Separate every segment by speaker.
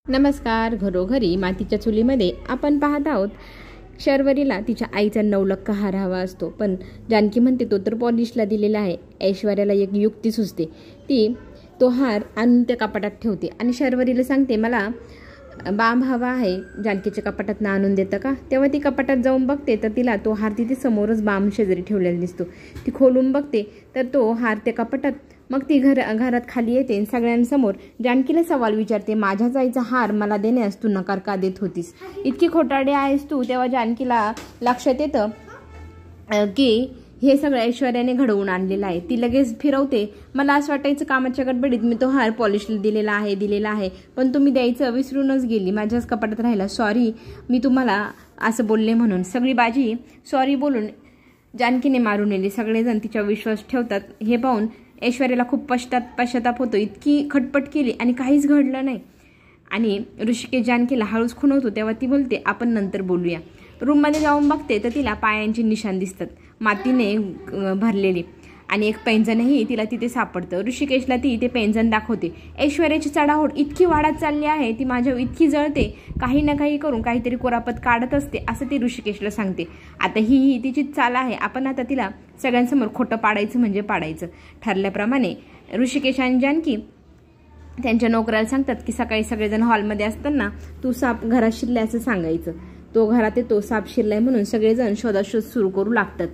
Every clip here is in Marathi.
Speaker 1: नमस्कार. घरोघरी मातीच्या चुलीमध्ये आपण पाहत आहोत. शर्वरीला तिच्या आईचा 9 लाख हार हवा असतो, पण जानकी म्हणते तो तर पॉलिशला दिलेला आहे. ऐश्वर्याला एक युक्ती सुचते. ती तो हार आणून त्या कपाटात ठेवते आणि शर्वरीला सांगते, मला बाम हवा आहे, जानकीच्या कपाटात ना आणून देतं का? तेव्हा ती कपाटात जाऊन बघते तर तिला तो हार तिथे समोरच बाम शेजारी ठेवलेला दिसतो. ती खोलून बघते तर तो हार त्या कपाटात. मग ती घरात खाली येते. सगळ्यांसमोर जानकीला सवाल विचारते, माझ्याच आईचा हार मला देण्यास तू नकार का देत होतीस? इतकी खोटारडी आहेस तू? तेव्हा जानकीला लक्षात येतं की हे सगळं ऐश्वर्याने घडवून आणलेलं आहे. ती लगेच फिरवते. मला असं वाटायचं कामाच्या गडबडीत मी तो हार पॉलिशला दिलेला आहे, पण तुम्ही द्यायचं विसरूनच गेली. माझ्याच कपाटात राहिला. सॉरी, मी तुम्हाला असं बोलले म्हणून. सगळी बाजी सॉरी बोलून जानकीने मारून नेली. सगळेजण तिच्या विश्वास ठेवतात. हे पाहून ऐश्वर्याला खूप पश्चाताप होतो. इतकी खटपट केली आणि काहीच घडलं नाही. आणि ऋषिकेश जानकीला हळूच खुणवतो. तेव्हा ती बोलते, आपण नंतर बोलूया. रूममध्ये जाऊन बघते तर तिला पायांची निशाण दिसतात, मातीने भरलेली, आणि एक पैंजणही तिला तिथे सापडतं. ऋषिकेशला ती ते पैंजण दाखवते. ऐश्वर्याची चढाओढ इतकी वाढत चालली आहे, ती माझ्यावर इतकी जळते, काही ना काही करून काहीतरी कोरापत काढत असते असं ती ऋषिकेशला सांगते. आता ही तिची चाल आहे. आपण आता तिला सगळ्यांसमोर खोटं पाडायचं म्हणजे पाडायचं. ठरल्याप्रमाणे ऋषिकेश आणि जानकी त्यांच्या नोकराला सांगतात की सकाळी सगळेजण हॉलमध्ये असताना तू साप घरात शिरलाय असं सांगायचं. तो घरात येतो, साप शिरलाय म्हणून सगळेजण शोधाशोध सुरू करू लागतात.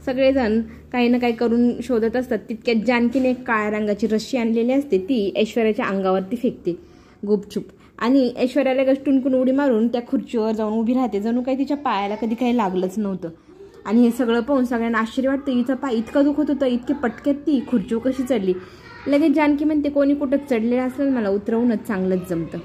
Speaker 1: सगळेजण काही ना काही करून शोधत असतात. तितक्यात जानकीने एक काळ्या रंगाची रस्सी आणलेली असते. ती ऐश्वर्याच्या अंगावरती फेकते गुपचूप, आणि ऐश्वर्या लगेच टुनकून उडी मारून त्या खुर्चीवर जाऊन उभी राहते. जणू काही तिच्या पायाला कधी काही लागलंच नव्हतं. आणि हे सगळं पाहून सगळ्यांना आश्चर्य वाटतं. हिचा पाय इतका दुखत होतं, इतके पटक्यात ती खुर्चीवर कशी चढली? लगेच जानकी म्हणते, कोणी कुठं चढलेलं असेल मला उतरवूनच चांगलंच जमतं.